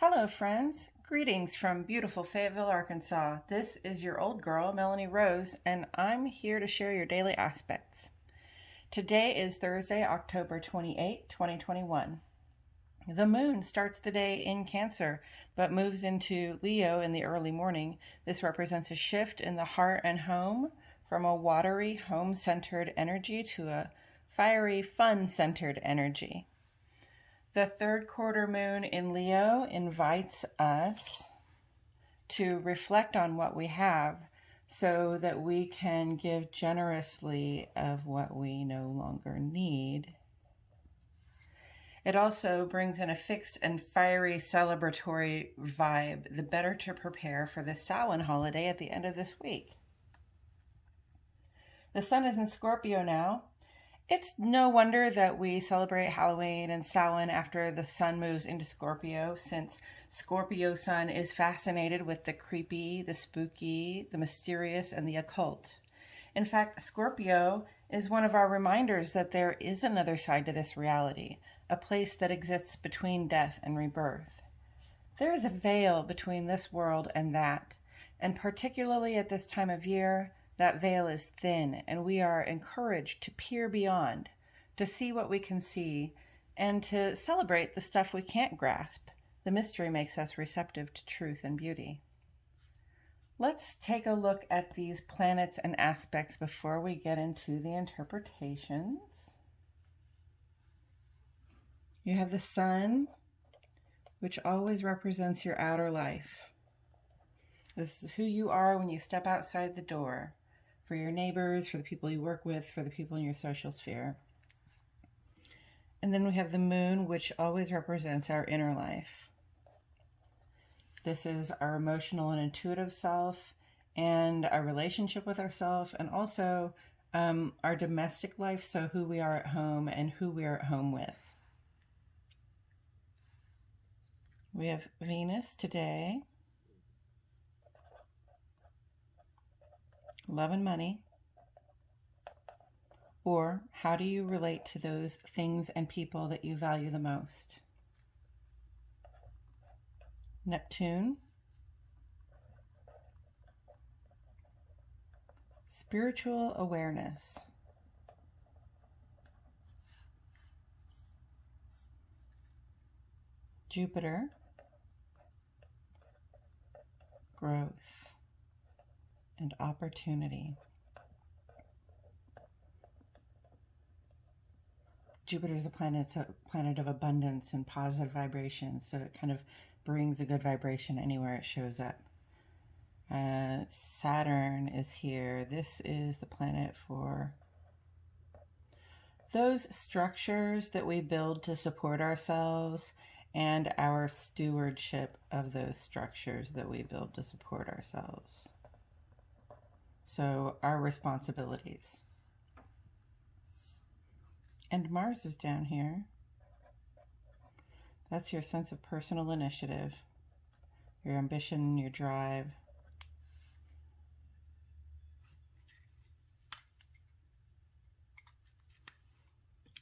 Hello, friends. Greetings from beautiful Fayetteville, Arkansas. This is your old girl, Melanie Rose, and I'm here to share your daily aspects. Today is Thursday, October 28, 2021. The moon starts the day in Cancer, but moves into Leo in the early morning. This represents a shift in the heart and home from a watery, home-centered energy to a fiery, fun-centered energy. The third quarter moon in Leo invites us to reflect on what we have so that we can give generously of what we no longer need. It also brings in a fixed and fiery celebratory vibe, the better to prepare for the Samhain holiday at the end of this week. The sun is in Scorpio now. It's no wonder that we celebrate Halloween and Samhain after the sun moves into Scorpio, since Scorpio sun is fascinated with the creepy, the spooky, the mysterious, and the occult. In fact, Scorpio is one of our reminders that there is another side to this reality, a place that exists between death and rebirth. There is a veil between this world and that, and particularly at this time of year, that veil is thin, and we are encouraged to peer beyond, to see what we can see, and to celebrate the stuff we can't grasp. The mystery makes us receptive to truth and beauty. Let's take a look at these planets and aspects before we get into the interpretations. You have the sun, which always represents your outer life. This is who you are when you step outside the door, for your neighbors, for the people you work with, for the people in your social sphere. And then we have the moon, which always represents our inner life. This is our emotional and intuitive self, and our relationship with ourselves, and also our domestic life, so who we are at home and who we are at home with. We have Venus today. Love and money, or how do you relate to those things and people that you value the most? Neptune, spiritual awareness. Jupiter, growth and opportunity. Jupiter is a planet of abundance and positive vibration, so it kind of brings a good vibration anywhere it shows up. Saturn is here. This is the planet for those structures that we build to support ourselves and our stewardship of those structures that we build to support ourselves. So our responsibilities. And Mars is down here. That's your sense of personal initiative, your ambition, your drive.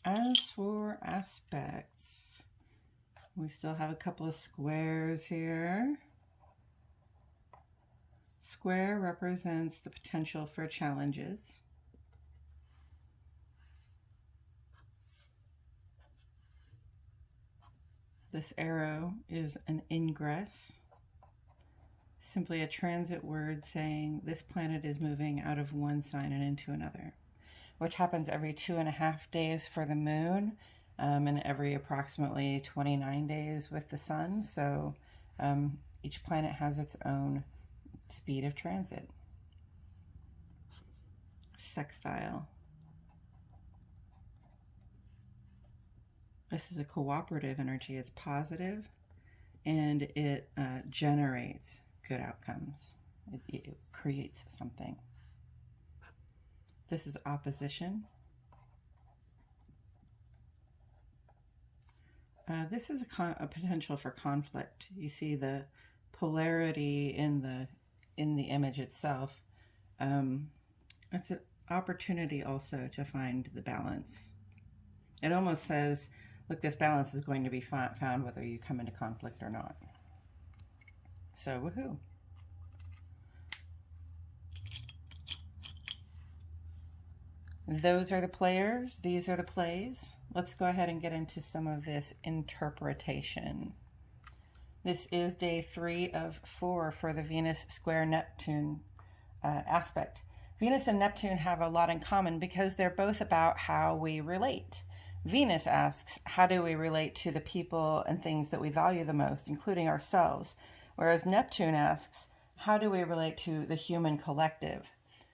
As for aspects, we still have a couple of squares here. Square represents the potential for challenges. This arrow is an ingress, simply a transit word saying this planet is moving out of one sign and into another, which happens every 2.5 days for the moon, and every approximately 29 days with the sun. So each planet has its own speed of transit. Sextile. This is a cooperative energy. It's positive, and it generates good outcomes. It creates something. This is opposition. This is a potential for conflict. You see the polarity in the image itself. It's an opportunity also to find the balance. It almost says, look, this balance is going to be found whether you come into conflict or not. So woohoo. Those are the players. These are the plays. Let's go ahead and get into some of this interpretation. This is day 3 of 4 for the Venus square Neptune aspect. Venus and Neptune have a lot in common because they're both about how we relate. Venus asks, how do we relate to the people and things that we value the most, including ourselves? Whereas Neptune asks, how do we relate to the human collective?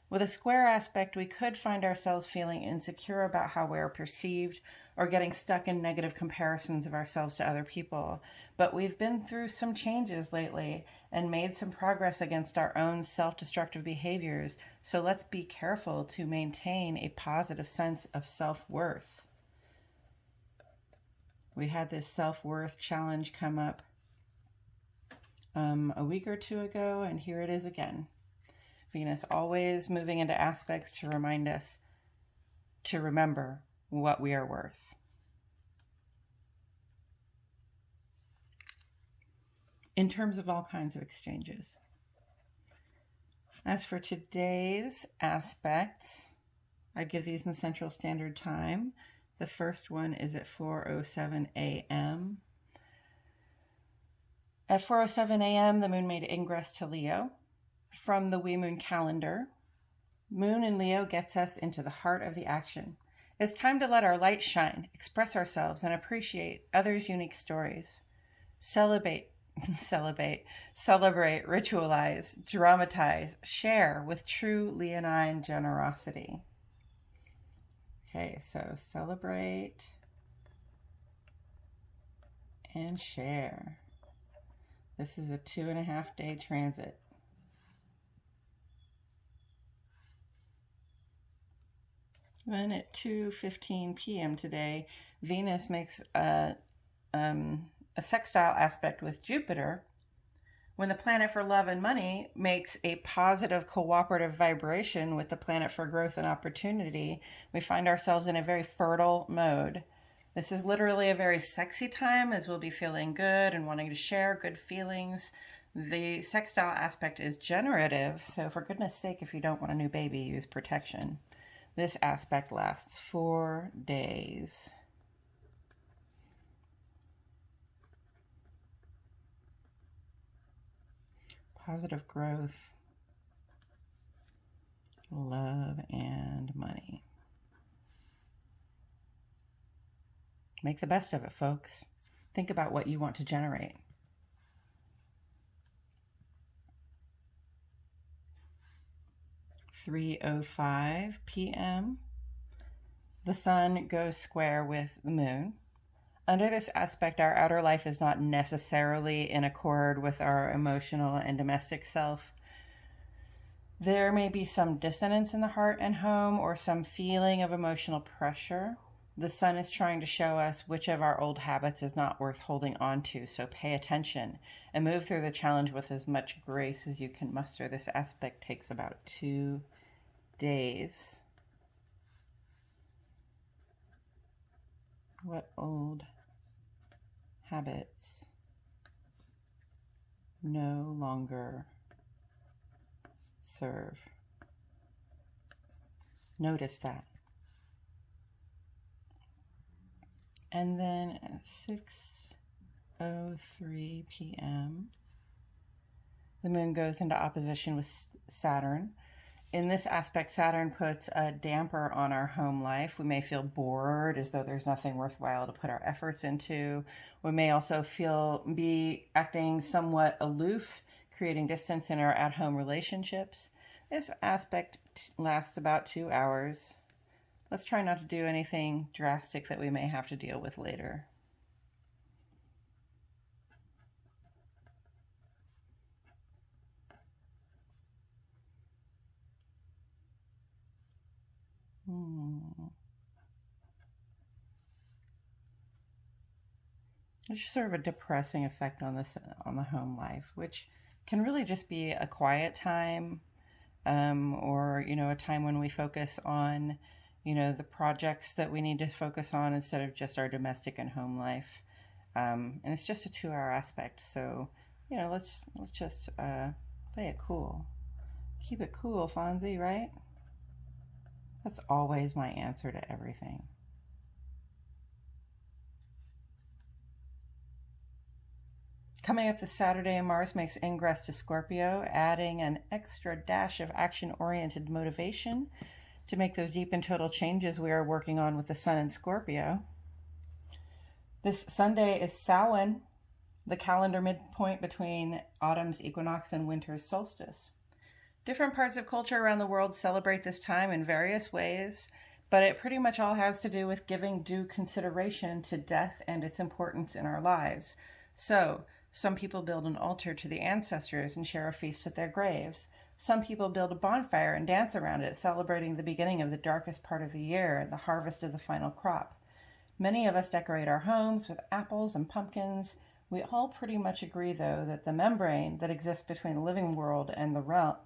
With a square aspect, we could find ourselves feeling insecure about how we're perceived or getting stuck in negative comparisons of ourselves to other people. But we've been through some changes lately and made some progress against our own self-destructive behaviors. So let's be careful to maintain a positive sense of self-worth. We had this self-worth challenge come up a week or 2 ago, and here it is again. Venus always moving into aspects to remind us to remember what we are worth. In terms of all kinds of exchanges. As for today's aspects, I give these in Central Standard Time. The first one is at 4:07 a.m. At 4:07 a.m., the moon made ingress to Leo. From the wee moon calendar, Moon in Leo gets us into the heart of the action. It's time to let our light shine, express ourselves, and appreciate others' unique stories. Celebrate, ritualize, dramatize, share with true leonine generosity. Okay, so celebrate and share. This is a 2.5-day transit. Then at 2:15 p.m. today, Venus makes a sextile aspect with Jupiter. When the planet for love and money makes a positive cooperative vibration with the planet for growth and opportunity, we find ourselves in a very fertile mode. This is literally a very sexy time, as we'll be feeling good and wanting to share good feelings. The sextile aspect is generative, so for goodness sake, if you don't want a new baby, use protection. This aspect lasts 4 days. Positive growth, love, and money. Make the best of it, folks. Think about what you want to generate. At 3:05 p.m., the sun goes square with the moon. Under this aspect, our outer life is not necessarily in accord with our emotional and domestic self. There may be some dissonance in the heart and home, or some feeling of emotional pressure. The sun is trying to show us which of our old habits is not worth holding on to, so pay attention and move through the challenge with as much grace as you can muster. This aspect takes about 2 days. What old habits no longer serve? Notice that. And then at 6:03 p.m., the moon goes into opposition with Saturn. In this aspect, Saturn puts a damper on our home life. We may feel bored, as though there's nothing worthwhile to put our efforts into. We may also be acting somewhat aloof, creating distance in our at-home relationships. This aspect lasts about 2 hours. Let's try not to do anything drastic that we may have to deal with later. There's sort of a depressing effect on the home life, which can really just be a quiet time, or a time when we focus on the projects that we need to focus on instead of just our domestic and home life. And it's just a 2-hour aspect, so let's just play it cool. Keep it cool, Fonzie, right? That's always my answer to everything. Coming up this Saturday, Mars makes ingress to Scorpio, adding an extra dash of action-oriented motivation to make those deep and total changes we are working on with the Sun in Scorpio. This Sunday is Samhain, the calendar midpoint between autumn's equinox and winter's solstice. Different parts of culture around the world celebrate this time in various ways, but it pretty much all has to do with giving due consideration to death and its importance in our lives. So, some people build an altar to the ancestors and share a feast at their graves. Some people build a bonfire and dance around it, celebrating the beginning of the darkest part of the year and the harvest of the final crop. Many of us decorate our homes with apples and pumpkins. We all pretty much agree, though, that the membrane that exists between the living world and the realm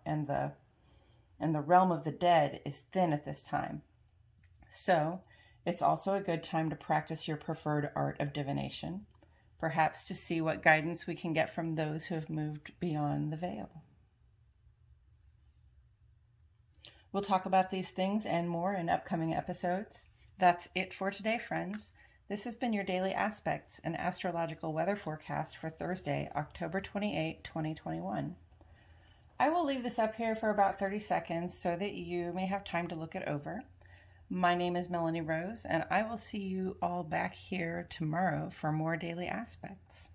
of the dead is thin at this time. So, it's also a good time to practice your preferred art of divination, perhaps to see what guidance we can get from those who have moved beyond the veil. We'll talk about these things and more in upcoming episodes. That's it for today, friends. This has been your Daily Aspects, an astrological weather forecast for Thursday, October 28, 2021. I will leave this up here for about 30 seconds so that you may have time to look it over. My name is Melanie Rose, and I will see you all back here tomorrow for more Daily Aspects.